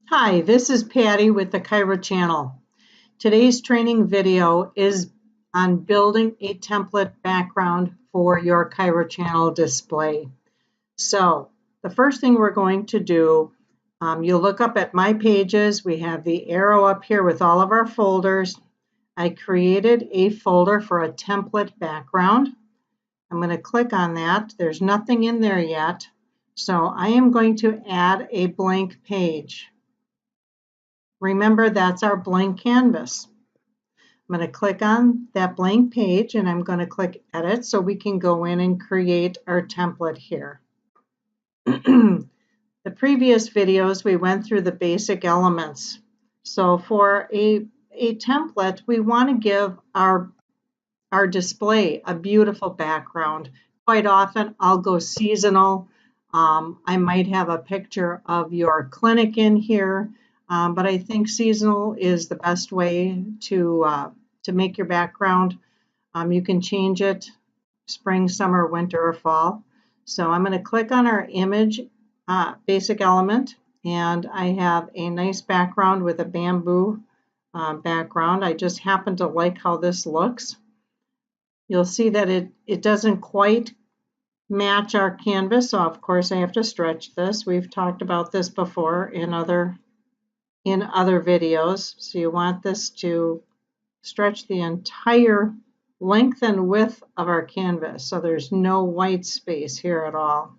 Hi, this is Patty with the ChiroChannel. Today's training video is on building a template background for your ChiroChannel display. So the first thing we're going to do, you'll look up at My Pages. We have the arrow up here with all of our folders. I created a folder for a template background. I'm going to click on that. There's nothing in there yet. So I am going to add a blank page. Remember, that's our blank canvas. I'm going to click on that blank page and I'm going to click Edit so we can go in and create our template here. The previous videos, we went through the basic elements. So for a template, we want to give our display a beautiful background. Quite often, I'll go seasonal. I might have a picture of your clinic in here. But I think seasonal is the best way to make your background. You can change it spring, summer, winter, or fall. So I'm going to click on our image basic element, and I have a nice background with a bamboo background. I just happen to like how this looks. You'll see that it doesn't quite match our canvas, so of course I have to stretch this. We've talked about this before in other videos. So you want this to stretch the entire length and width of our canvas, so there's no white space here at all.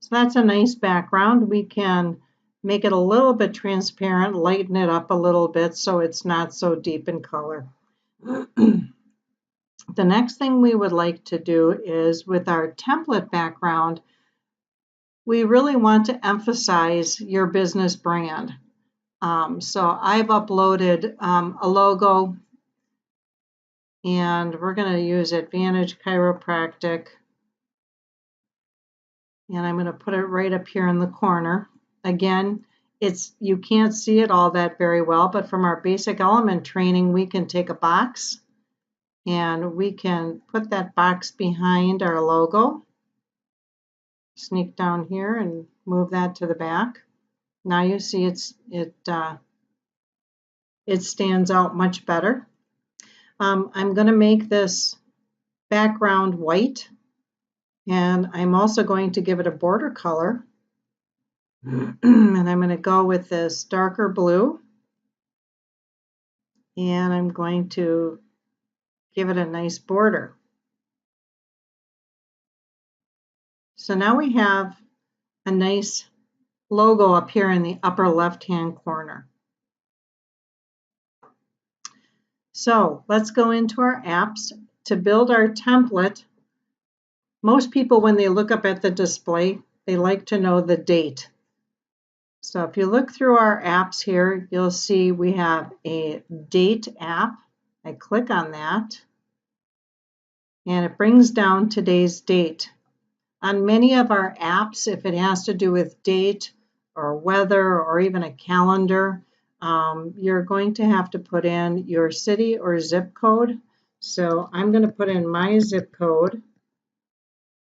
So that's a nice background. We can make it a little bit transparent, lighten it up a little bit so it's not so deep in color. The next thing we would like to do is, with our template background, we really want to emphasize your business brand. So I've uploaded a logo, and we're going to use Advantage Chiropractic, and I'm going to put it right up here in the corner. Again, you can't see it all that very well, but from our basic element training, we can take a box and we can put that box behind our logo. Sneak down here and move that to the back. Now you see it stands out much better. I'm going to make this background white, and I'm also going to give it a border color. And I'm going to go with this darker blue, and I'm going to give it a nice border. So now we have a nice logo up here in the upper left-hand corner. So let's go into our apps. To build our template, most people, when they look up at the display, they like to know the date. So if you look through our apps here, you'll see we have a date app. I click on that, and it brings down today's date. On many of our apps, if it has to do with date or weather or even a calendar, you're going to have to put in your city or zip code. So I'm going to put in my zip code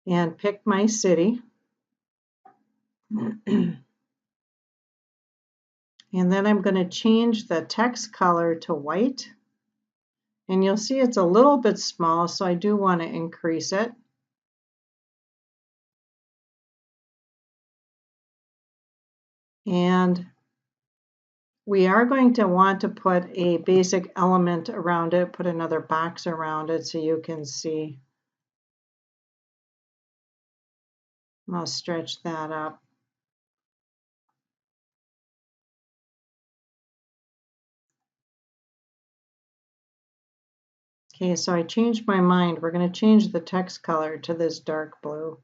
and pick my city. And then I'm going to change the text color to white. And you'll see it's a little bit small, so I do want to increase it. And we are going to want to put a basic element around it, put another box around it so you can see. I'll stretch that up. Okay, so I changed my mind. We're going to change the text color to this dark blue.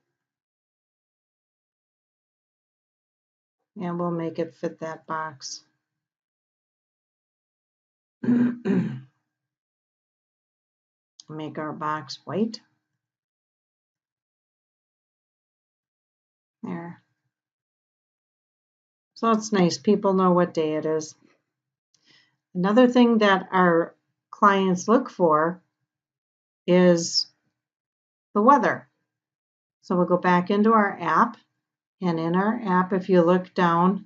And we'll make it fit that box. Make our box white. There. So it's nice. People know what day it is. Another thing that our clients look for is the weather. So we'll go back into our app, and in our app, if you look down,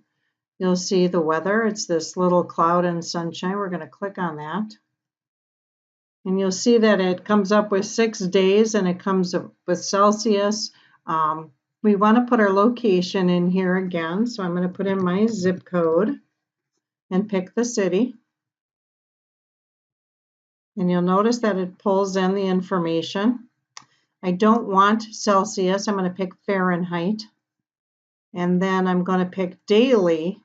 You'll see the weather. It's this little cloud and sunshine. We're going to click on that. And you'll see that it comes up with 6 days and it comes up with Celsius. We want to put our location in here again. So I'm going to put in my zip code and pick the city. And you'll notice that it pulls in the information. I don't want Celsius. I'm going to pick Fahrenheit. And then I'm going to pick daily.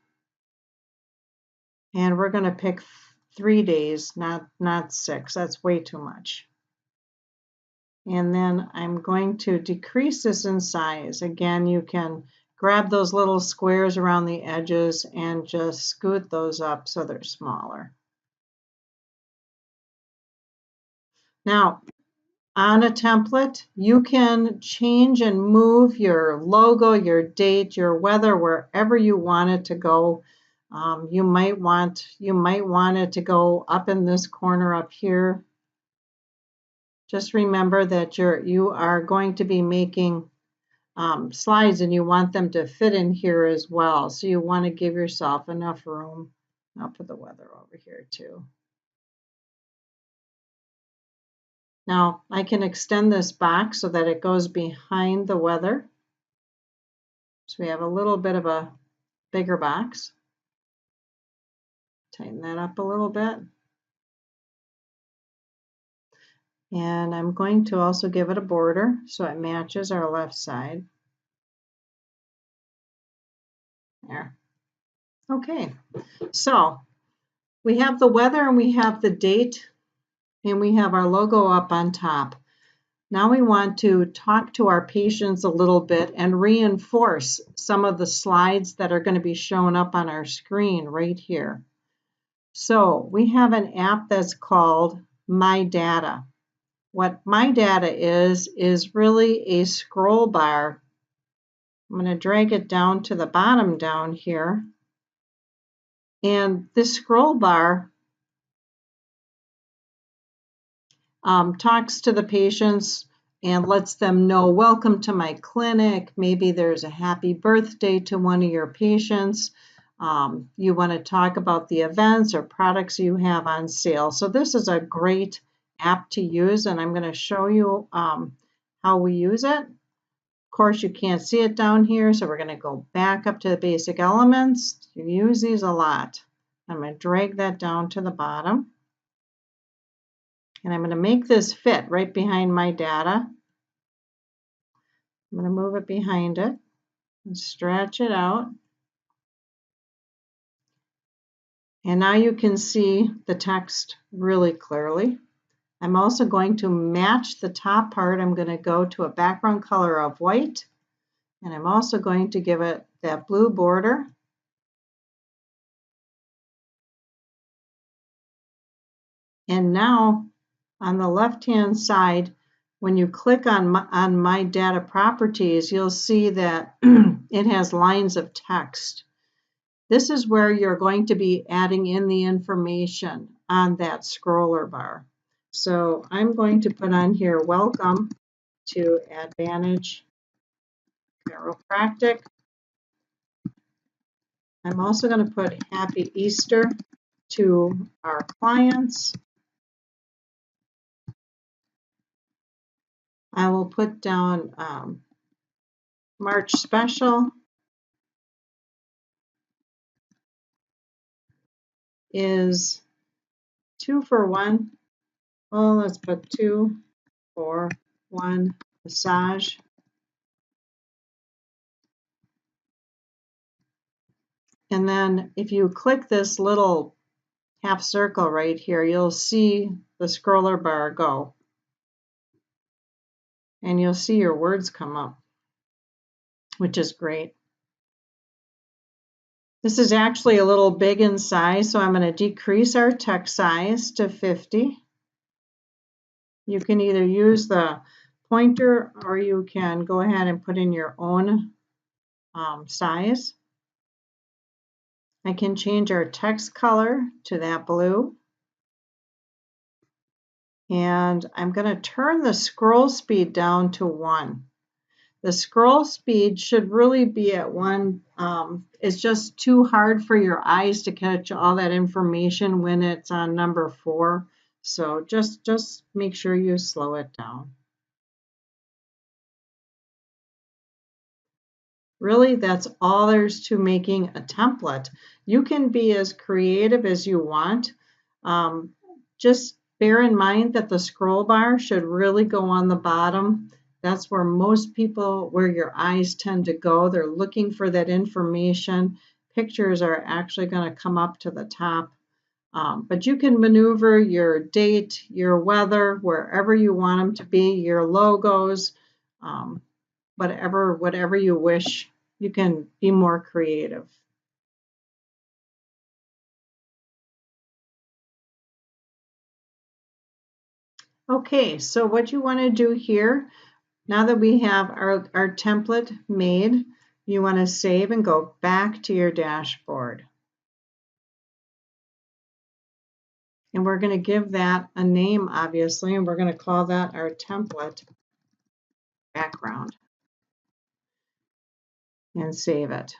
And we're going to pick 3 days, not 6. That's way too much. And then I'm going to decrease this in size. Again, you can grab those little squares around the edges and just scoot those up so they're smaller. Now, on a template, you can change and move your logo, your date, your weather, wherever you want it to go. You might want it to go up in this corner up here. Just remember that you are going to be making slides and you want them to fit in here as well. So you want to give yourself enough room. I'll put the weather over here too. Now I can extend this box so that it goes behind the weather. So we have a little bit of a bigger box. Tighten that up a little bit. And I'm going to also give it a border so it matches our left side. There. Okay, so we have the weather and we have the date and we have our logo up on top. Now we want to talk to our patients a little bit and reinforce some of the slides that are going to be showing up on our screen right here. So we have an app that's called My Data. What My Data is really a scroll bar. I'm going to drag it down to the bottom down here. And this scroll bar talks to the patients and lets them know, welcome to my clinic. Maybe there's a happy birthday to one of your patients. You want to talk about the events or products you have on sale. So this is a great app to use, and I'm going to show you how we use it. Of course, you can't see it down here, so we're going to go back up to the basic elements. You use these a lot. I'm going to drag that down to the bottom. And I'm going to make this fit right behind my data. I'm going to move it behind it and stretch it out. And now you can see the text really clearly. I'm also going to match the top part. I'm going to go to a background color of white. And I'm also going to give it that blue border. And now on the left-hand side, when you click on my data properties, you'll see that it has lines of text. This is where you're going to be adding in the information on that scroller bar. So I'm going to put on here, welcome to Advantage Chiropractic. I'm also going to put Happy Easter to our clients. I will put down March special is 2 for 1. Well, let's put 2 for 1 massage. And then if you click this little half circle right here, you'll see the scroller bar go. And you'll see your words come up, which is great. This is actually a little big in size, so I'm going to decrease our text size to 50. You can either use the pointer or you can go ahead and put in your own size. I can change our text color to that blue. And I'm going to turn the scroll speed down to 1. The scroll speed should really be at 1. It's just too hard for your eyes to catch all that information when it's on number 4. So just make sure you slow it down. Really, that's all there's to making a template. You can be as creative as you want. Um, just bear in mind that the scroll bar should really go on the bottom. That's where most people, where your eyes tend to go. They're looking for that information. Pictures are actually going to come up to the top. But you can maneuver your date, your weather, wherever you want them to be, your logos. Whatever you wish. You can be more creative. Okay, so what you want to do here, now that we have our template made, you want to save and go back to your dashboard. And we're going to give that a name, obviously, and we're going to call that our template background and save it.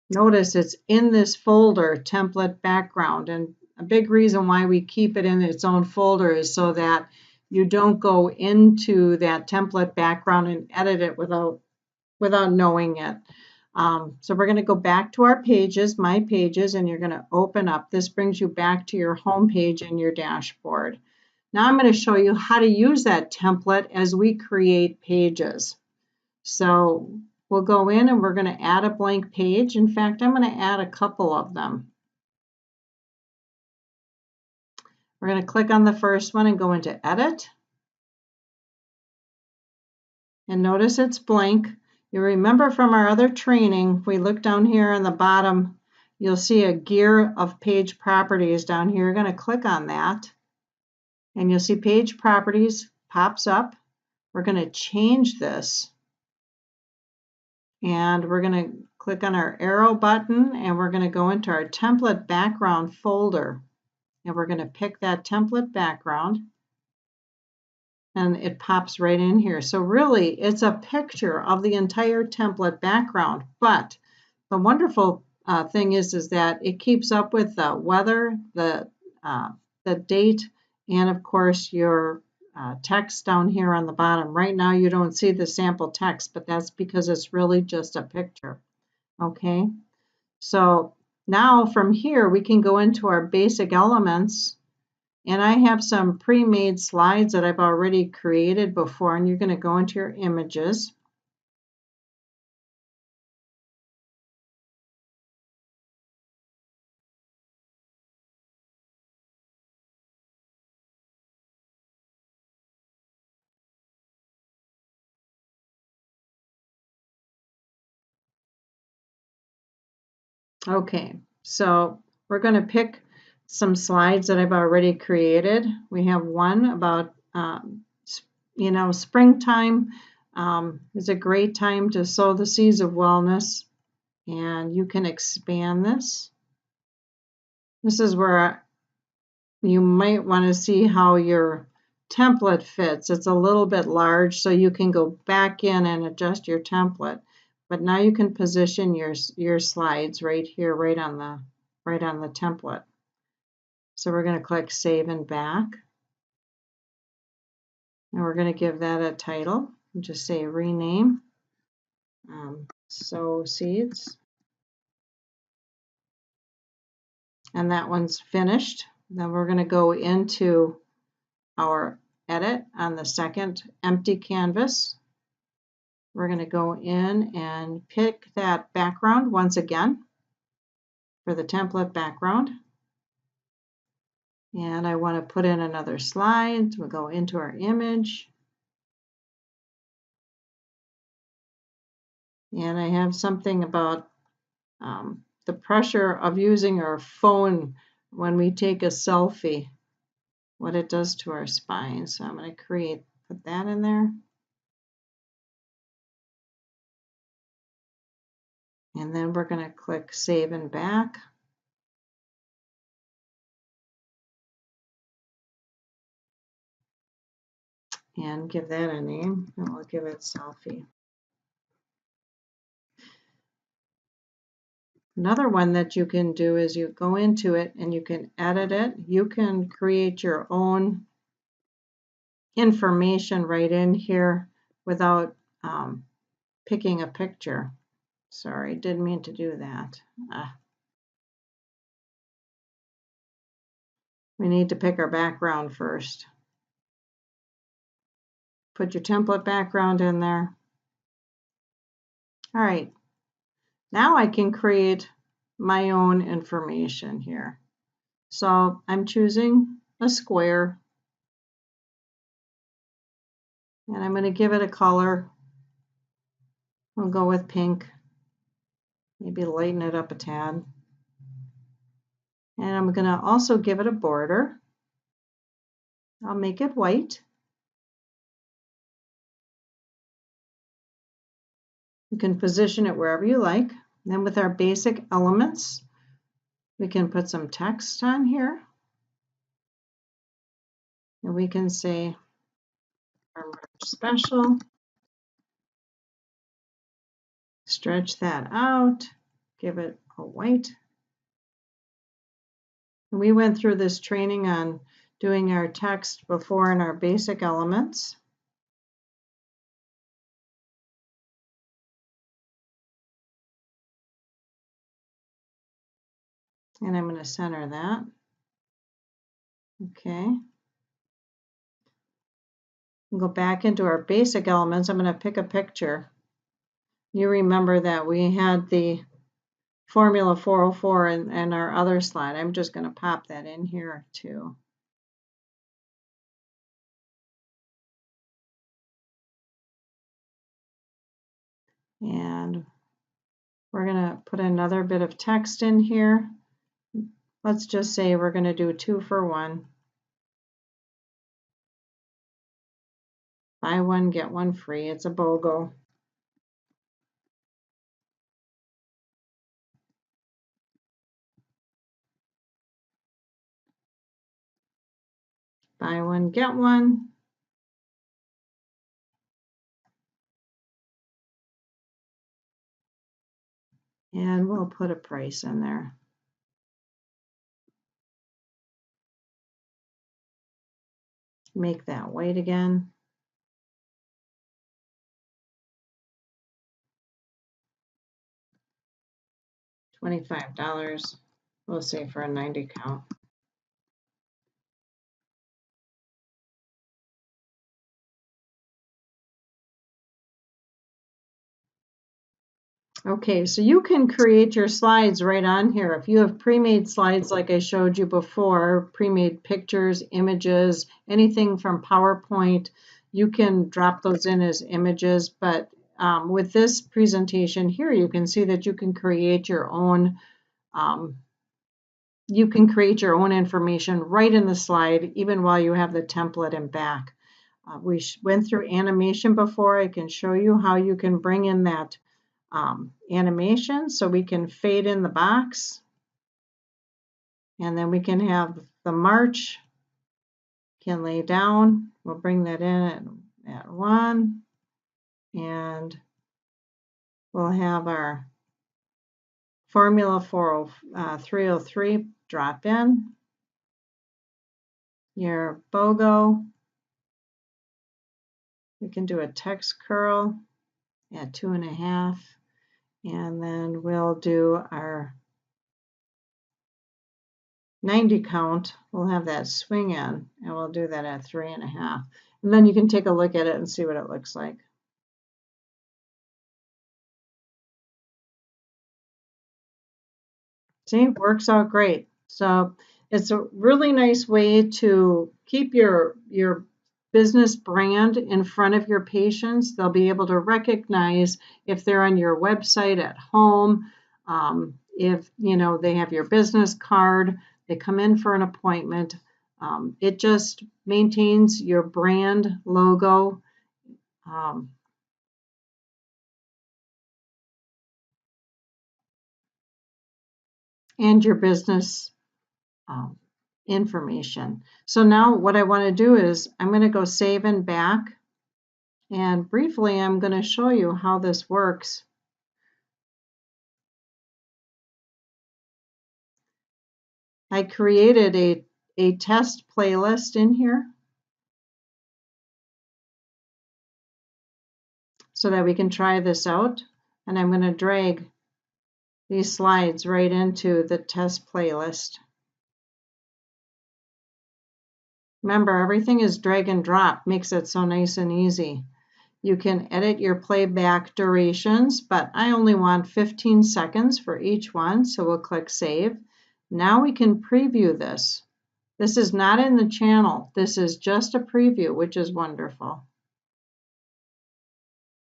Notice it's in this folder, template background, and a big reason why we keep it in its own folder is so that you don't go into that template background and edit it without knowing it. So we're going to go back to our pages, My Pages, and you're going to open up. This brings you back to your home page in your dashboard. Now I'm going to show you how to use that template as we create pages. So we'll go in and we're going to add a blank page. In fact, I'm going to add a couple of them. We're going to click on the first one and go into Edit. And notice it's blank. You remember from our other training, if we look down here on the bottom, you'll see a gear of page properties down here. You're going to click on that. And you'll see page properties pops up. We're going to change this. And we're going to click on our arrow button and we're going to go into our template background folder. And we're going to pick that template background and it pops right in here. So really it's a picture of the entire template background, but the wonderful thing is that it keeps up with the weather, the date, and of course your text down here on the bottom. Right now you don't see the sample text, but that's because it's really just a picture. Okay, so now from here we can go into our basic elements, and I have some pre-made slides that I've already created before, and you're going to go into your images. Okay, so we're going to pick some slides that I've already created. We have one about, springtime is a great time to sow the seeds of wellness, and you can expand this. This is where you might want to see how your template fits. It's a little bit large, so you can go back in and adjust your template. But now you can position your slides right here, right on the template. So we're going to click Save and Back. And we're going to give that a title. Just say Rename. Sow Seeds. And that one's finished. Then we're going to go into our Edit on the second empty canvas. We're going to go in and pick that background once again for the template background. And I want to put in another slide. We'll go into our image. And I have something about the pressure of using our phone when we take a selfie, what it does to our spine. So I'm going to put that in there. And then we're going to click Save and Back. And give that a name, and we'll give it Selfie. Another one that you can do is you go into it and you can edit it. You can create your own information right in here without picking a picture. Sorry, didn't mean to do that. We need to pick our background first. Put your template background in there. All right, now I can create my own information here. So I'm choosing a square and I'm going to give it a color. We'll go with pink, maybe lighten it up a tad. And I'm going to also give it a border. I'll make it white. You can position it wherever you like. And then with our basic elements, we can put some text on here. And we can say Farmer Special. Stretch that out, give it a white. We went through this training on doing our text before in our basic elements. And I'm going to center that. Okay. We'll go back into our basic elements. I'm going to pick a picture. You remember that we had the formula 404 in our other slide. I'm just going to pop that in here too. And we're going to put another bit of text in here. Let's just say we're going to do 2 for 1. Buy one, get one free. It's a BOGO. Buy one, get one. And we'll put a price in there. Make that white again. $25. We'll say for a 90 count. Okay, so you can create your slides right on here. If you have pre-made slides like I showed you before, pre-made pictures, images, anything from PowerPoint, you can drop those in as images. But with this presentation here, you can see that you can create your own information right in the slide, even while you have the template in back. We went through animation before. I can show you how you can bring in that animation, so we can fade in the box, and then we can have the march can lay down. We'll bring that in at 1, and we'll have our formula 303 drop in, your BOGO. We can do a text curl at 2.5, and then we'll do our 90 count. We'll have that swing in, and we'll do that at 3.5. And then you can take a look at it and see what it looks like. See, works out great. So it's a really nice way to keep your business brand in front of your patients. They'll be able to recognize if they're on your website at home, if they have your business card, they come in for an appointment. It just maintains your brand logo. And your business information. So now what I want to do is I'm going to go save and back, and briefly I'm going to show you how this works. I created a test playlist in here so that we can try this out. And I'm going to drag these slides right into the test playlist. Remember, everything is drag and drop, makes it so nice and easy. You can edit your playback durations, but I only want 15 seconds for each one, so we'll click Save. Now we can preview this. This is not in the channel. This is just a preview, which is wonderful.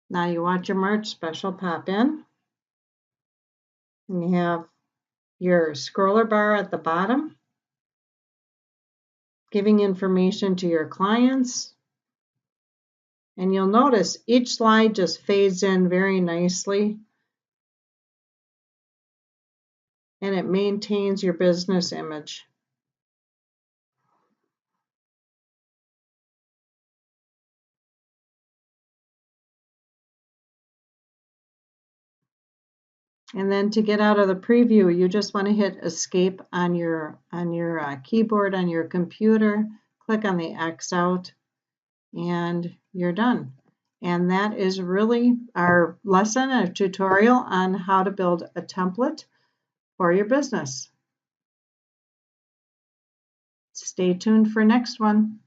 Now you watch your March special pop in. And you have your scroller bar at the bottom, giving information to your clients. And you'll notice each slide just fades in very nicely, and it maintains your business image. And then to get out of the preview, you just want to hit Escape on your keyboard on your computer, click on the X out, and you're done. And that is really our lesson, a tutorial on how to build a template for your business. Stay tuned for next one.